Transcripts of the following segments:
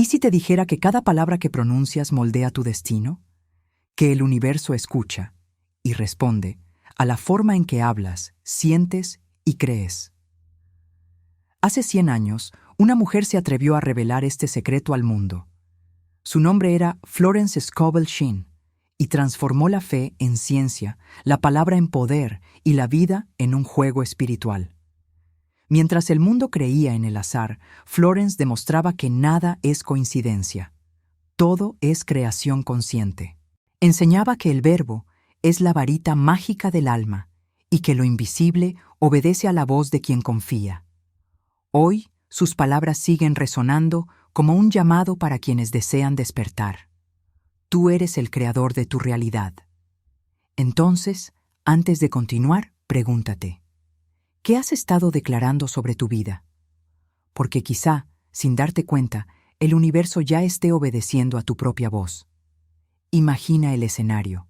¿Y si te dijera que cada palabra que pronuncias moldea tu destino? Que el universo escucha y responde a la forma en que hablas, sientes y crees. Hace 100 años, una mujer se atrevió a revelar este secreto al mundo. Su nombre era Florence Scovel Shinn y transformó la fe en ciencia, la palabra en poder y la vida en un juego espiritual. Mientras el mundo creía en el azar, Florence demostraba que nada es coincidencia. Todo es creación consciente. Enseñaba que el verbo es la varita mágica del alma y que lo invisible obedece a la voz de quien confía. Hoy, sus palabras siguen resonando como un llamado para quienes desean despertar. Tú eres el creador de tu realidad. Entonces, antes de continuar, pregúntate, ¿qué has estado declarando sobre tu vida? Porque quizá, sin darte cuenta, el universo ya esté obedeciendo a tu propia voz. Imagina el escenario.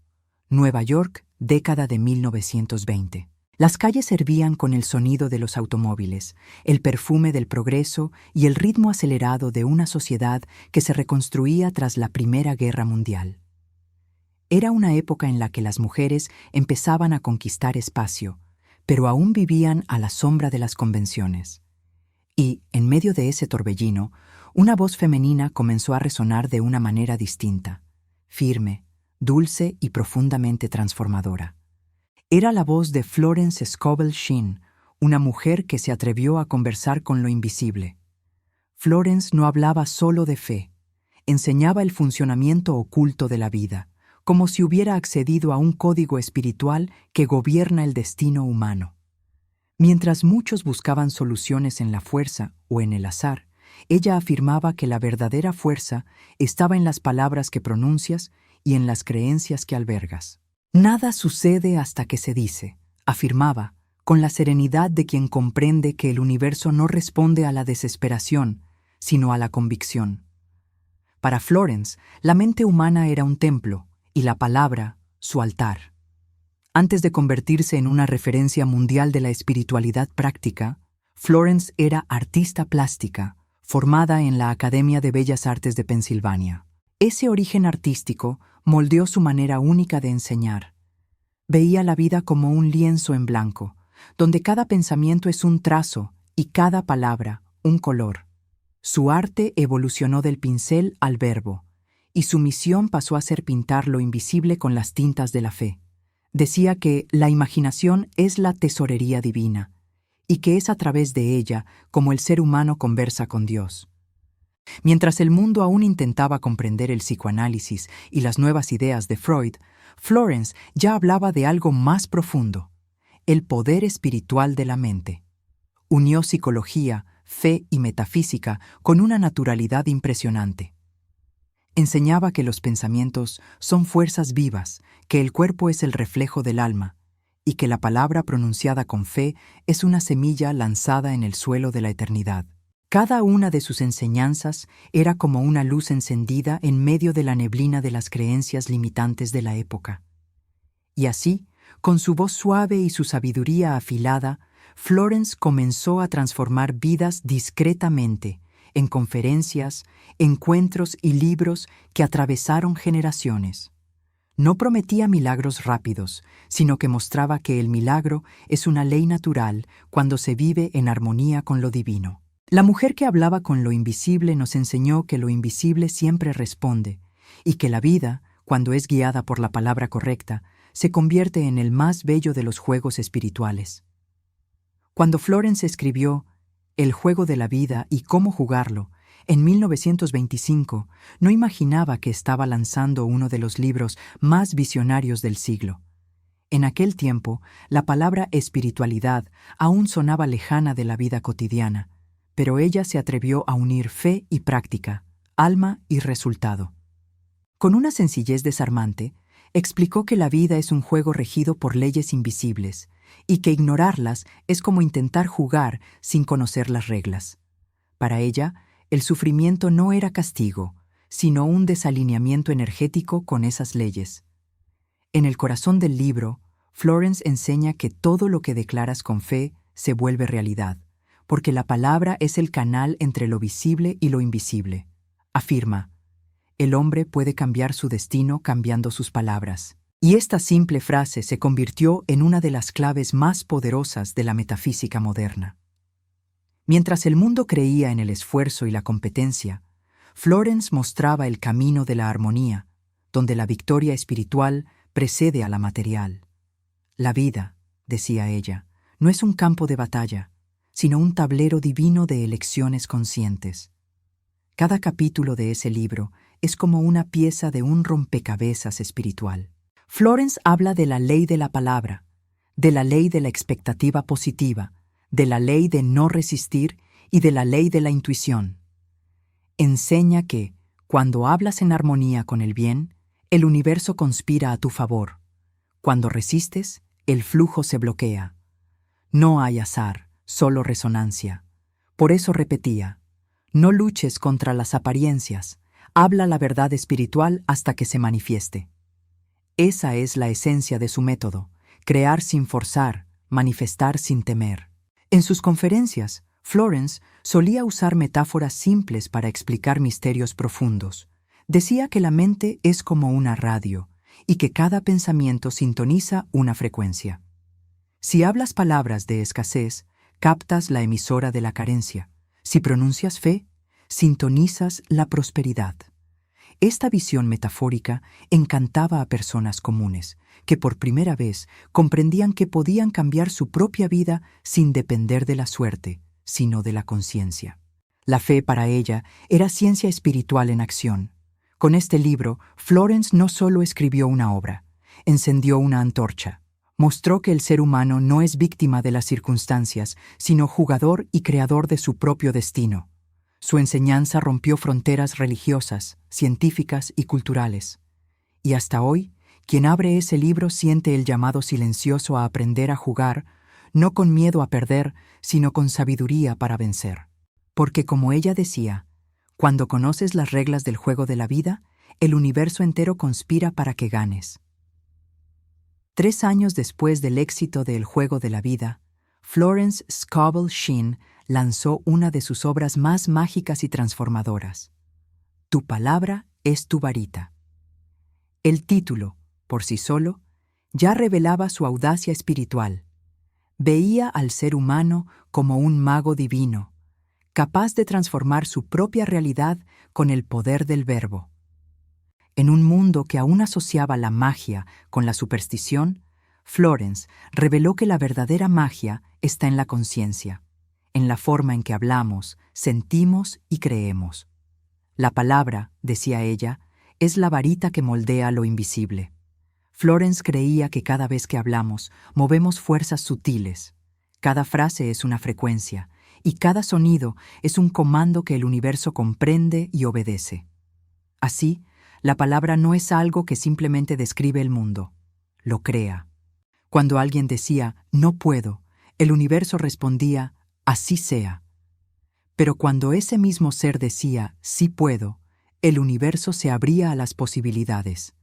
Nueva York, década de 1920. Las calles hervían con el sonido de los automóviles, el perfume del progreso y el ritmo acelerado de una sociedad que se reconstruía tras la Primera Guerra Mundial. Era una época en la que las mujeres empezaban a conquistar espacio, pero aún vivían a la sombra de las convenciones. Y, en medio de ese torbellino, una voz femenina comenzó a resonar de una manera distinta, firme, dulce y profundamente transformadora. Era la voz de Florence Scovel Shinn, una mujer que se atrevió a conversar con lo invisible. Florence no hablaba solo de fe, enseñaba el funcionamiento oculto de la vida, como si hubiera accedido a un código espiritual que gobierna el destino humano. Mientras muchos buscaban soluciones en la fuerza o en el azar, ella afirmaba que la verdadera fuerza estaba en las palabras que pronuncias y en las creencias que albergas. Nada sucede hasta que se dice, afirmaba, con la serenidad de quien comprende que el universo no responde a la desesperación, sino a la convicción. Para Florence, la mente humana era un templo y la palabra, su altar. Antes de convertirse en una referencia mundial de la espiritualidad práctica, Florence era artista plástica, formada en la Academia de Bellas Artes de Pensilvania. Ese origen artístico moldeó su manera única de enseñar. Veía la vida como un lienzo en blanco, donde cada pensamiento es un trazo y cada palabra un color. Su arte evolucionó del pincel al verbo, y su misión pasó a ser pintar lo invisible con las tintas de la fe. Decía que la imaginación es la tesorería divina, y que es a través de ella como el ser humano conversa con Dios. Mientras el mundo aún intentaba comprender el psicoanálisis y las nuevas ideas de Freud, Florence ya hablaba de algo más profundo, el poder espiritual de la mente. Unió psicología, fe y metafísica con una naturalidad impresionante. Enseñaba que los pensamientos son fuerzas vivas, que el cuerpo es el reflejo del alma, y que la palabra pronunciada con fe es una semilla lanzada en el suelo de la eternidad. Cada una de sus enseñanzas era como una luz encendida en medio de la neblina de las creencias limitantes de la época. Y así, con su voz suave y su sabiduría afilada, Florence comenzó a transformar vidas discretamente, en conferencias, encuentros y libros que atravesaron generaciones. No prometía milagros rápidos, sino que mostraba que el milagro es una ley natural cuando se vive en armonía con lo divino. La mujer que hablaba con lo invisible nos enseñó que lo invisible siempre responde, y que la vida, cuando es guiada por la palabra correcta, se convierte en el más bello de los juegos espirituales. Cuando Florence escribió El juego de la vida y cómo jugarlo, en 1925, no imaginaba que estaba lanzando uno de los libros más visionarios del siglo. En aquel tiempo, la palabra espiritualidad aún sonaba lejana de la vida cotidiana, pero ella se atrevió a unir fe y práctica, alma y resultado. Con una sencillez desarmante, explicó que la vida es un juego regido por leyes invisibles y que ignorarlas es como intentar jugar sin conocer las reglas. Para ella, el sufrimiento no era castigo, sino un desalineamiento energético con esas leyes. En el corazón del libro, Florence enseña que todo lo que declaras con fe se vuelve realidad, porque la palabra es el canal entre lo visible y lo invisible. Afirma, el hombre puede cambiar su destino cambiando sus palabras. Y esta simple frase se convirtió en una de las claves más poderosas de la metafísica moderna. Mientras el mundo creía en el esfuerzo y la competencia, Florence mostraba el camino de la armonía, donde la victoria espiritual precede a la material. La vida, decía ella, no es un campo de batalla, sino un tablero divino de elecciones conscientes. Cada capítulo de ese libro es como una pieza de un rompecabezas espiritual. Florence habla de la ley de la palabra, de la ley de la expectativa positiva, de la ley de no resistir y de la ley de la intuición. Enseña que, cuando hablas en armonía con el bien, el universo conspira a tu favor. Cuando resistes, el flujo se bloquea. No hay azar, solo resonancia. Por eso repetía, no luches contra las apariencias, habla la verdad espiritual hasta que se manifieste. Esa es la esencia de su método, crear sin forzar, manifestar sin temer. En sus conferencias, Florence solía usar metáforas simples para explicar misterios profundos. Decía que la mente es como una radio y que cada pensamiento sintoniza una frecuencia. Si hablas palabras de escasez, captas la emisora de la carencia. Si pronuncias fe, sintonizas la prosperidad. Esta visión metafórica encantaba a personas comunes, que por primera vez comprendían que podían cambiar su propia vida sin depender de la suerte, sino de la conciencia. La fe para ella era ciencia espiritual en acción. Con este libro, Florence no solo escribió una obra, encendió una antorcha. Mostró que el ser humano no es víctima de las circunstancias, sino jugador y creador de su propio destino. Su enseñanza rompió fronteras religiosas, científicas y culturales. Y hasta hoy, quien abre ese libro siente el llamado silencioso a aprender a jugar, no con miedo a perder, sino con sabiduría para vencer. Porque como ella decía, cuando conoces las reglas del juego de la vida, el universo entero conspira para que ganes. 3 años después del éxito de El juego de la vida, Florence Scovel Shinn lanzó una de sus obras más mágicas y transformadoras. Tu palabra es tu varita. El título, por sí solo, ya revelaba su audacia espiritual. Veía al ser humano como un mago divino, capaz de transformar su propia realidad con el poder del verbo. En un mundo que aún asociaba la magia con la superstición, Florence reveló que la verdadera magia está en la conciencia, en la forma en que hablamos, sentimos y creemos. La palabra, decía ella, es la varita que moldea lo invisible. Florence creía que cada vez que hablamos, movemos fuerzas sutiles. Cada frase es una frecuencia, y cada sonido es un comando que el universo comprende y obedece. Así, la palabra no es algo que simplemente describe el mundo, lo crea. Cuando alguien decía, no puedo, el universo respondía, así sea. Pero cuando ese mismo ser decía, sí puedo, el universo se abría a las posibilidades.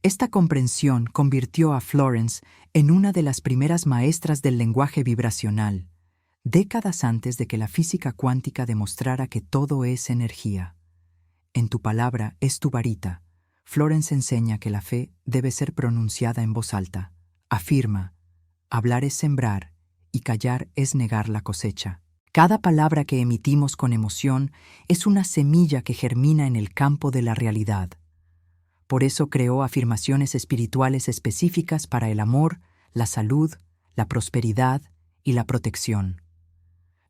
Esta comprensión convirtió a Florence en una de las primeras maestras del lenguaje vibracional, décadas antes de que la física cuántica demostrara que todo es energía. En tu palabra es tu varita. Florence enseña que la fe debe ser pronunciada en voz alta. Afirma, hablar es sembrar y callar es negar la cosecha. Cada palabra que emitimos con emoción es una semilla que germina en el campo de la realidad. Por eso creó afirmaciones espirituales específicas para el amor, la salud, la prosperidad y la protección.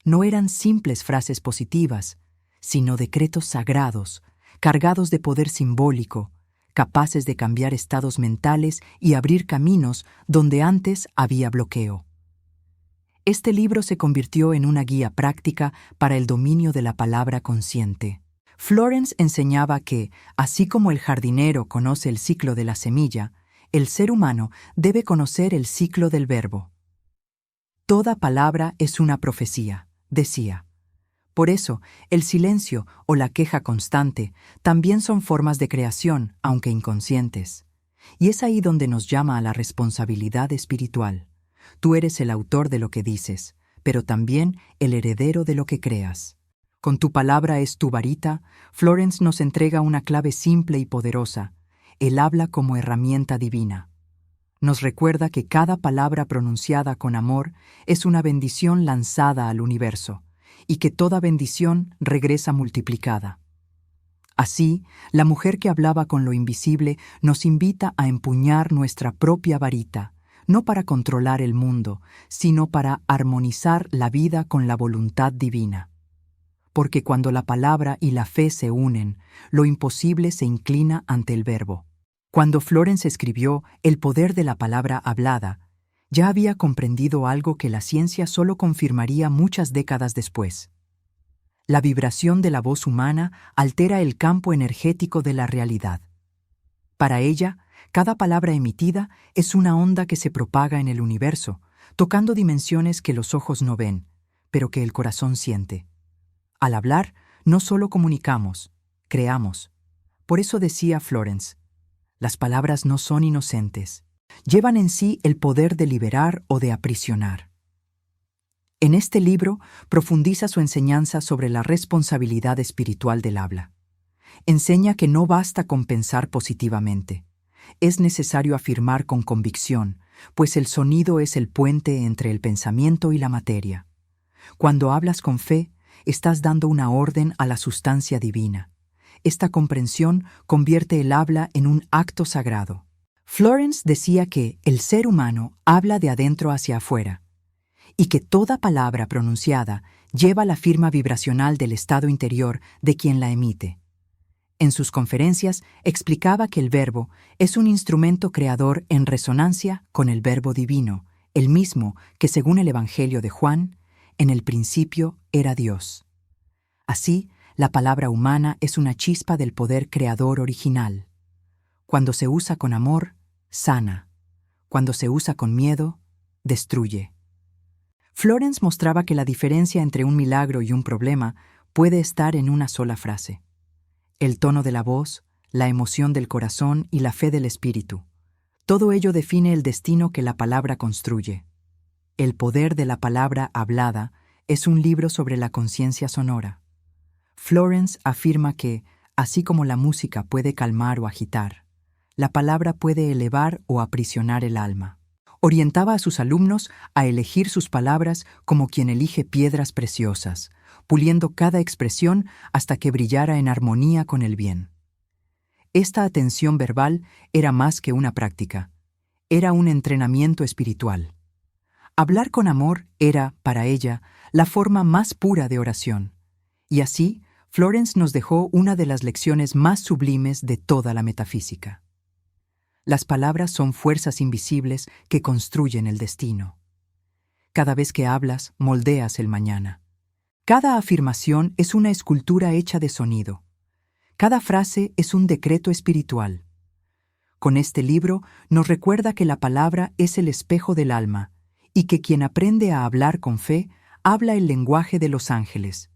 No eran simples frases positivas, sino decretos sagrados, cargados de poder simbólico, capaces de cambiar estados mentales y abrir caminos donde antes había bloqueo. Este libro se convirtió en una guía práctica para el dominio de la palabra consciente. Florence enseñaba que, así como el jardinero conoce el ciclo de la semilla, el ser humano debe conocer el ciclo del verbo. Toda palabra es una profecía, decía. Por eso, el silencio o la queja constante también son formas de creación, aunque inconscientes. Y es ahí donde nos llama a la responsabilidad espiritual. Tú eres el autor de lo que dices, pero también el heredero de lo que creas. Con tu palabra es tu varita, Florence nos entrega una clave simple y poderosa: el habla como herramienta divina. Nos recuerda que cada palabra pronunciada con amor es una bendición lanzada al universo, y que toda bendición regresa multiplicada. Así, la mujer que hablaba con lo invisible nos invita a empuñar nuestra propia varita, no para controlar el mundo, sino para armonizar la vida con la voluntad divina. Porque cuando la palabra y la fe se unen, lo imposible se inclina ante el verbo. Cuando Florence escribió El poder de la palabra hablada, ya había comprendido algo que la ciencia solo confirmaría muchas décadas después. La vibración de la voz humana altera el campo energético de la realidad. Para ella, cada palabra emitida es una onda que se propaga en el universo, tocando dimensiones que los ojos no ven, pero que el corazón siente. Al hablar, no solo comunicamos, creamos. Por eso decía Florence, las palabras no son inocentes, llevan en sí el poder de liberar o de aprisionar. En este libro profundiza su enseñanza sobre la responsabilidad espiritual del habla. Enseña que no basta con pensar positivamente. Es necesario afirmar con convicción, pues el sonido es el puente entre el pensamiento y la materia. Cuando hablas con fe, estás dando una orden a la sustancia divina. Esta comprensión convierte el habla en un acto sagrado. Florence decía que el ser humano habla de adentro hacia afuera, y que toda palabra pronunciada lleva la firma vibracional del estado interior de quien la emite. En sus conferencias explicaba que el verbo es un instrumento creador en resonancia con el verbo divino, el mismo que, según el Evangelio de Juan, en el principio era Dios. Así, la palabra humana es una chispa del poder creador original. Cuando se usa con amor, sana. Cuando se usa con miedo, destruye. Florence mostraba que la diferencia entre un milagro y un problema puede estar en una sola frase. El tono de la voz, la emoción del corazón y la fe del espíritu. Todo ello define el destino que la palabra construye. El poder de la palabra hablada es un libro sobre la conciencia sonora. Florence afirma que, así como la música puede calmar o agitar, la palabra puede elevar o aprisionar el alma. Orientaba a sus alumnos a elegir sus palabras como quien elige piedras preciosas, puliendo cada expresión hasta que brillara en armonía con el bien. Esta atención verbal era más que una práctica, era un entrenamiento espiritual. Hablar con amor era, para ella, la forma más pura de oración, y así Florence nos dejó una de las lecciones más sublimes de toda la metafísica. Las palabras son fuerzas invisibles que construyen el destino. Cada vez que hablas, moldeas el mañana. Cada afirmación es una escultura hecha de sonido. Cada frase es un decreto espiritual. Con este libro nos recuerda que la palabra es el espejo del alma y que quien aprende a hablar con fe habla el lenguaje de los ángeles,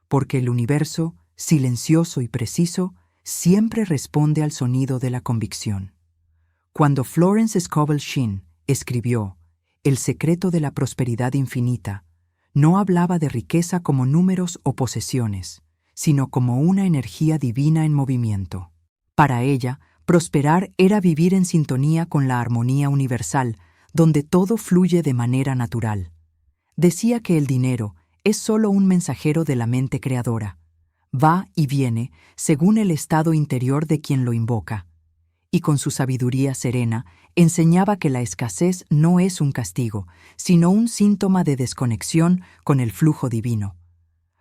porque el universo, silencioso y preciso, siempre responde al sonido de la convicción. Cuando Florence Scovel Shinn escribió El secreto de la prosperidad infinita, no hablaba de riqueza como números o posesiones, sino como una energía divina en movimiento. Para ella, prosperar era vivir en sintonía con la armonía universal, donde todo fluye de manera natural. Decía que el dinero es solo un mensajero de la mente creadora. Va y viene según el estado interior de quien lo invoca. Y con su sabiduría serena enseñaba que la escasez no es un castigo, sino un síntoma de desconexión con el flujo divino.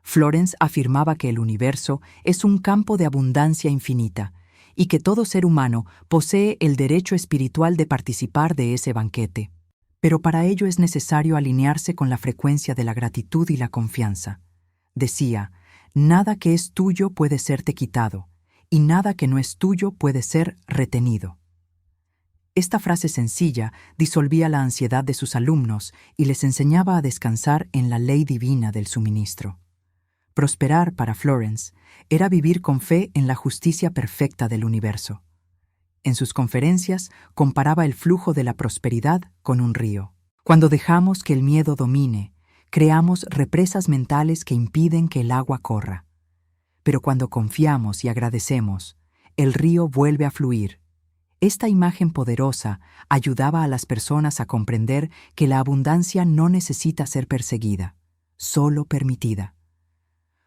Florence afirmaba que el universo es un campo de abundancia infinita y que todo ser humano posee el derecho espiritual de participar de ese banquete. Pero para ello es necesario alinearse con la frecuencia de la gratitud y la confianza. Decía, nada que es tuyo puede serte quitado, y nada que no es tuyo puede ser retenido. Esta frase sencilla disolvía la ansiedad de sus alumnos y les enseñaba a descansar en la ley divina del suministro. Prosperar para Florence era vivir con fe en la justicia perfecta del universo. En sus conferencias comparaba el flujo de la prosperidad con un río. Cuando dejamos que el miedo domine, creamos represas mentales que impiden que el agua corra. Pero cuando confiamos y agradecemos, el río vuelve a fluir. Esta imagen poderosa ayudaba a las personas a comprender que la abundancia no necesita ser perseguida, solo permitida.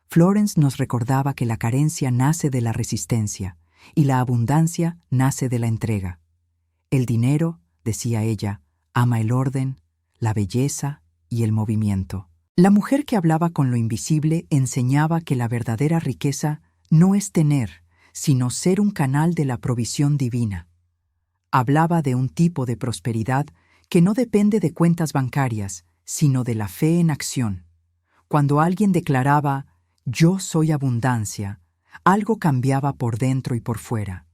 Florence nos recordaba que la carencia nace de la resistencia y la abundancia nace de la entrega. El dinero, decía ella, ama el orden, la belleza y el movimiento. La mujer que hablaba con lo invisible enseñaba que la verdadera riqueza no es tener, sino ser un canal de la provisión divina. Hablaba de un tipo de prosperidad que no depende de cuentas bancarias, sino de la fe en acción. Cuando alguien declaraba, «Yo soy abundancia», algo cambiaba por dentro y por fuera.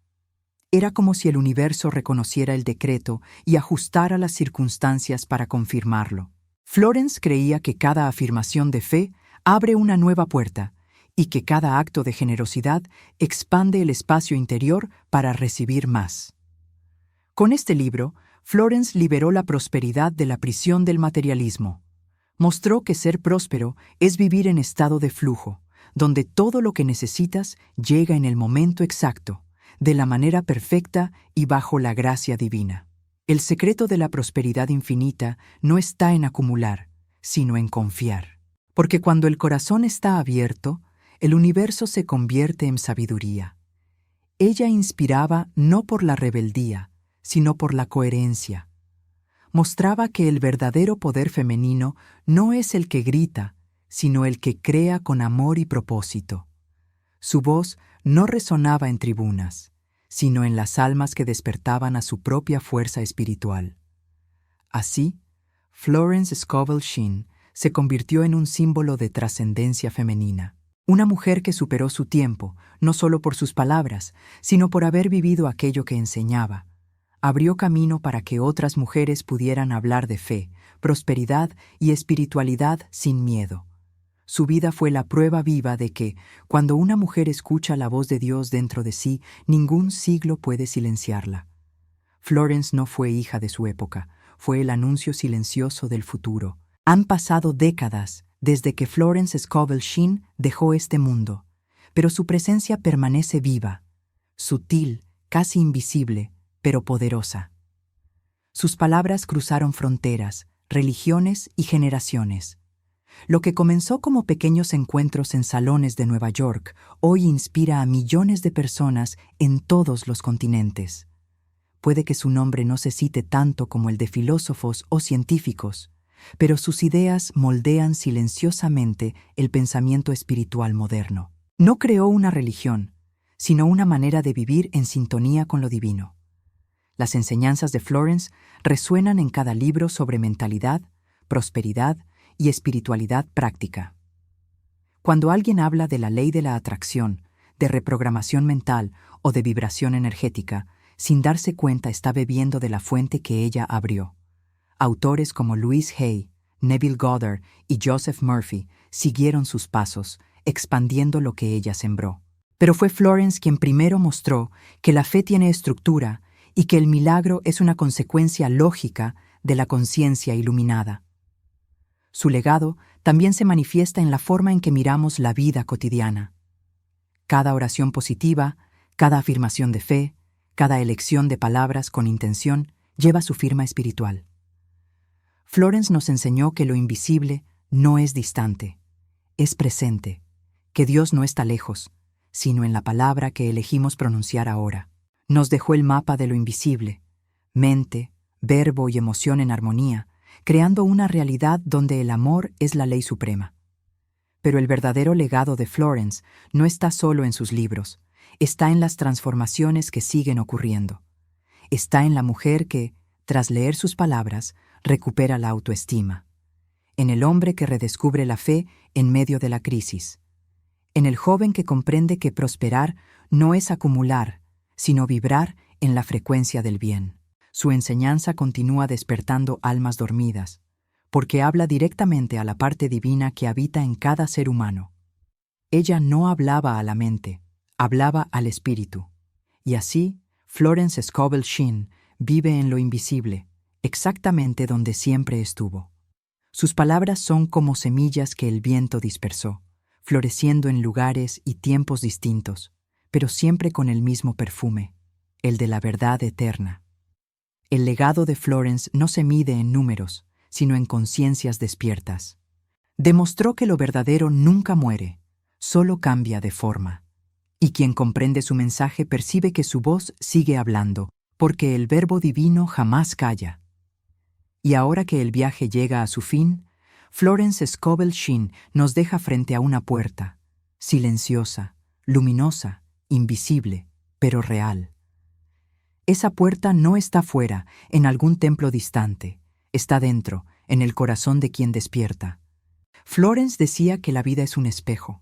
Era como si el universo reconociera el decreto y ajustara las circunstancias para confirmarlo. Florence creía que cada afirmación de fe abre una nueva puerta y que cada acto de generosidad expande el espacio interior para recibir más. Con este libro, Florence liberó la prosperidad de la prisión del materialismo. Mostró que ser próspero es vivir en estado de flujo, donde todo lo que necesitas llega en el momento exacto, de la manera perfecta y bajo la gracia divina. El secreto de la prosperidad infinita no está en acumular, sino en confiar. Porque cuando el corazón está abierto, el universo se convierte en sabiduría. Ella inspiraba no por la rebeldía, sino por la coherencia. Mostraba que el verdadero poder femenino no es el que grita, sino el que crea con amor y propósito. Su voz no resonaba en tribunas, sino en las almas que despertaban a su propia fuerza espiritual. Así, Florence Scovel Shinn se convirtió en un símbolo de trascendencia femenina. Una mujer que superó su tiempo, no solo por sus palabras, sino por haber vivido aquello que enseñaba. Abrió camino para que otras mujeres pudieran hablar de fe, prosperidad y espiritualidad sin miedo. Su vida fue la prueba viva de que, cuando una mujer escucha la voz de Dios dentro de sí, ningún siglo puede silenciarla. Florence no fue hija de su época, fue el anuncio silencioso del futuro. Han pasado décadas desde que Florence Scovel Shinn dejó este mundo, pero su presencia permanece viva, sutil, casi invisible, pero poderosa. Sus palabras cruzaron fronteras, religiones y generaciones. Lo que comenzó como pequeños encuentros en salones de Nueva York, hoy inspira a millones de personas en todos los continentes. Puede que su nombre no se cite tanto como el de filósofos o científicos, pero sus ideas moldean silenciosamente el pensamiento espiritual moderno. No creó una religión, sino una manera de vivir en sintonía con lo divino. Las enseñanzas de Florence resuenan en cada libro sobre mentalidad, prosperidad y espiritualidad práctica. Cuando alguien habla de la ley de la atracción, de reprogramación mental o de vibración energética, sin darse cuenta está bebiendo de la fuente que ella abrió. Autores como Louise Hay, Neville Goddard y Joseph Murphy siguieron sus pasos, expandiendo lo que ella sembró. Pero fue Florence quien primero mostró que la fe tiene estructura y que el milagro es una consecuencia lógica de la conciencia iluminada. Su legado también se manifiesta en la forma en que miramos la vida cotidiana. Cada oración positiva, cada afirmación de fe, cada elección de palabras con intención lleva su firma espiritual. Florence nos enseñó que lo invisible no es distante, es presente, que Dios no está lejos, sino en la palabra que elegimos pronunciar ahora. Nos dejó el mapa de lo invisible, mente, verbo y emoción en armonía, creando una realidad donde el amor es la ley suprema. Pero el verdadero legado de Florence no está solo en sus libros, está en las transformaciones que siguen ocurriendo. Está en la mujer que, tras leer sus palabras, recupera la autoestima. En el hombre que redescubre la fe en medio de la crisis. En el joven que comprende que prosperar no es acumular, sino vibrar en la frecuencia del bien. Su enseñanza continúa despertando almas dormidas, porque habla directamente a la parte divina que habita en cada ser humano. Ella no hablaba a la mente, hablaba al espíritu. Y así, Florence Scovel Shinn vive en lo invisible, exactamente donde siempre estuvo. Sus palabras son como semillas que el viento dispersó, floreciendo en lugares y tiempos distintos, pero siempre con el mismo perfume, el de la verdad eterna. El legado de Florence no se mide en números, sino en conciencias despiertas. Demostró que lo verdadero nunca muere, solo cambia de forma. Y quien comprende su mensaje percibe que su voz sigue hablando, porque el Verbo Divino jamás calla. Y ahora que el viaje llega a su fin, Florence Scovel Shinn nos deja frente a una puerta, silenciosa, luminosa, invisible, pero real. Esa puerta no está fuera, en algún templo distante, está dentro, en el corazón de quien despierta. Florence decía que la vida es un espejo.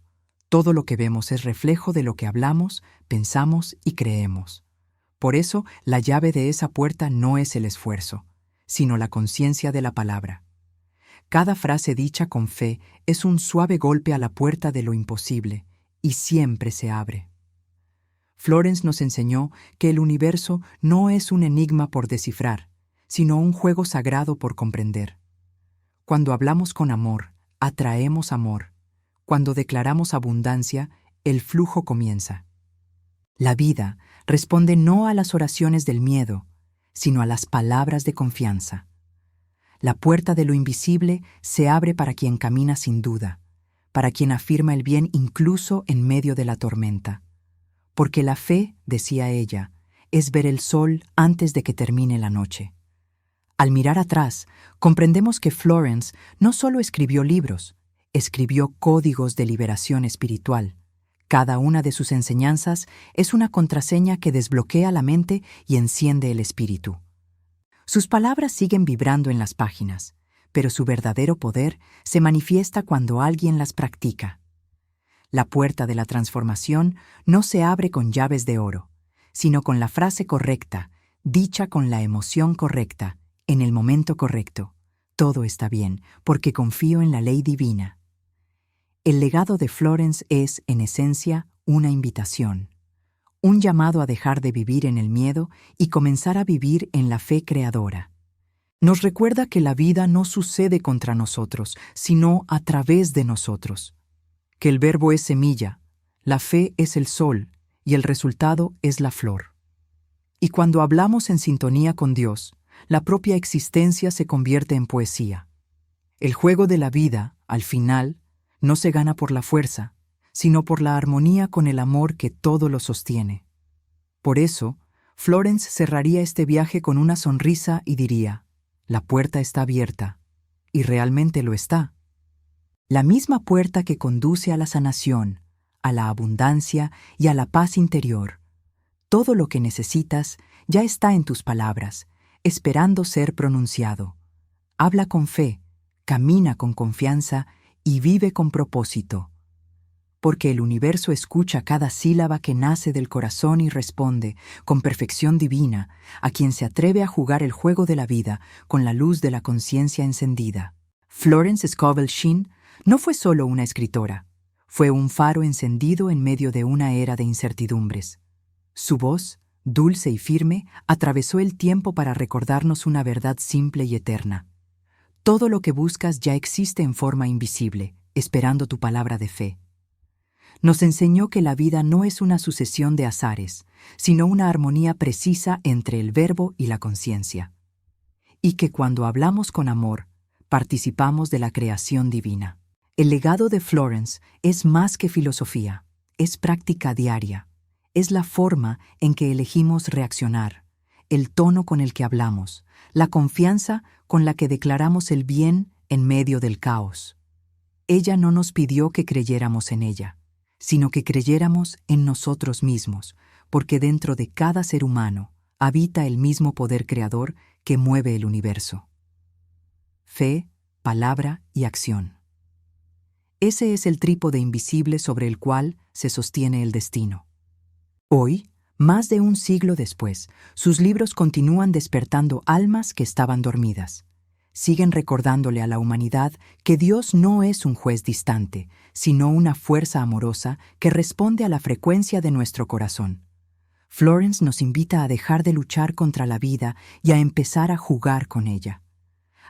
Todo lo que vemos es reflejo de lo que hablamos, pensamos y creemos. Por eso, la llave de esa puerta no es el esfuerzo, sino la conciencia de la palabra. Cada frase dicha con fe es un suave golpe a la puerta de lo imposible, y siempre se abre. Florence nos enseñó que el universo no es un enigma por descifrar, sino un juego sagrado por comprender. Cuando hablamos con amor, atraemos amor. Cuando declaramos abundancia, el flujo comienza. La vida responde no a las oraciones del miedo, sino a las palabras de confianza. La puerta de lo invisible se abre para quien camina sin duda, para quien afirma el bien incluso en medio de la tormenta. Porque la fe, decía ella, es ver el sol antes de que termine la noche. Al mirar atrás, comprendemos que Florence no solo escribió libros, escribió códigos de liberación espiritual. Cada una de sus enseñanzas es una contraseña que desbloquea la mente y enciende el espíritu. Sus palabras siguen vibrando en las páginas, pero su verdadero poder se manifiesta cuando alguien las practica. La puerta de la transformación no se abre con llaves de oro, sino con la frase correcta, dicha con la emoción correcta, en el momento correcto. Todo está bien, porque confío en la ley divina. El legado de Florence es, en esencia, una invitación. Un llamado a dejar de vivir en el miedo y comenzar a vivir en la fe creadora. Nos recuerda que la vida no sucede contra nosotros, sino a través de nosotros. Que el verbo es semilla, la fe es el sol y el resultado es la flor. Y cuando hablamos en sintonía con Dios, la propia existencia se convierte en poesía. El juego de la vida, al final, no se gana por la fuerza, sino por la armonía con el amor que todo lo sostiene. Por eso, Florence cerraría este viaje con una sonrisa y diría: la puerta está abierta, y realmente lo está. La misma puerta que conduce a la sanación, a la abundancia y a la paz interior. Todo lo que necesitas ya está en tus palabras, esperando ser pronunciado. Habla con fe, camina con confianza y vive con propósito. Porque el universo escucha cada sílaba que nace del corazón y responde, con perfección divina, a quien se atreve a jugar el juego de la vida con la luz de la conciencia encendida. Florence Scovel Shinn no fue solo una escritora, fue un faro encendido en medio de una era de incertidumbres. Su voz, dulce y firme, atravesó el tiempo para recordarnos una verdad simple y eterna. Todo lo que buscas ya existe en forma invisible, esperando tu palabra de fe. Nos enseñó que la vida no es una sucesión de azares, sino una armonía precisa entre el verbo y la conciencia. Y que cuando hablamos con amor, participamos de la creación divina. El legado de Florence es más que filosofía, es práctica diaria, es la forma en que elegimos reaccionar, el tono con el que hablamos, la confianza con la que declaramos el bien en medio del caos. Ella no nos pidió que creyéramos en ella, sino que creyéramos en nosotros mismos, porque dentro de cada ser humano habita el mismo poder creador que mueve el universo. Fe, palabra y acción. Ese es el trípode invisible sobre el cual se sostiene el destino. Hoy, más de un siglo después, sus libros continúan despertando almas que estaban dormidas. Siguen recordándole a la humanidad que Dios no es un juez distante, sino una fuerza amorosa que responde a la frecuencia de nuestro corazón. Florence nos invita a dejar de luchar contra la vida y a empezar a jugar con ella.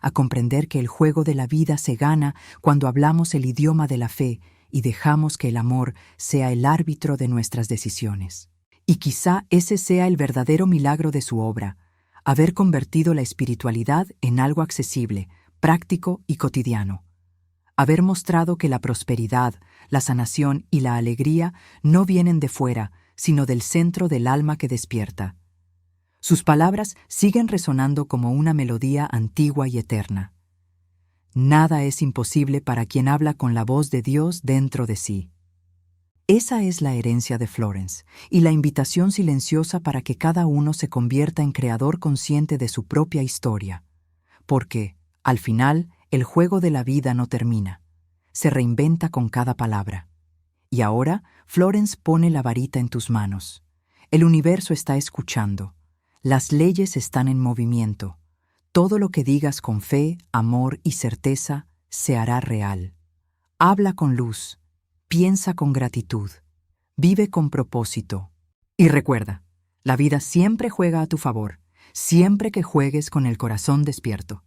a comprender que el juego de la vida se gana cuando hablamos el idioma de la fe y dejamos que el amor sea el árbitro de nuestras decisiones. Y quizá ese sea el verdadero milagro de su obra, haber convertido la espiritualidad en algo accesible, práctico y cotidiano. Haber mostrado que la prosperidad, la sanación y la alegría no vienen de fuera, sino del centro del alma que despierta. Sus palabras siguen resonando como una melodía antigua y eterna. Nada es imposible para quien habla con la voz de Dios dentro de sí. Esa es la herencia de Florence y la invitación silenciosa para que cada uno se convierta en creador consciente de su propia historia. Porque, al final, el juego de la vida no termina. Se reinventa con cada palabra. Y ahora, Florence pone la varita en tus manos. El universo está escuchando. Las leyes están en movimiento. Todo lo que digas con fe, amor y certeza se hará real. Habla con luz, piensa con gratitud, vive con propósito. Y recuerda, la vida siempre juega a tu favor, siempre que juegues con el corazón despierto.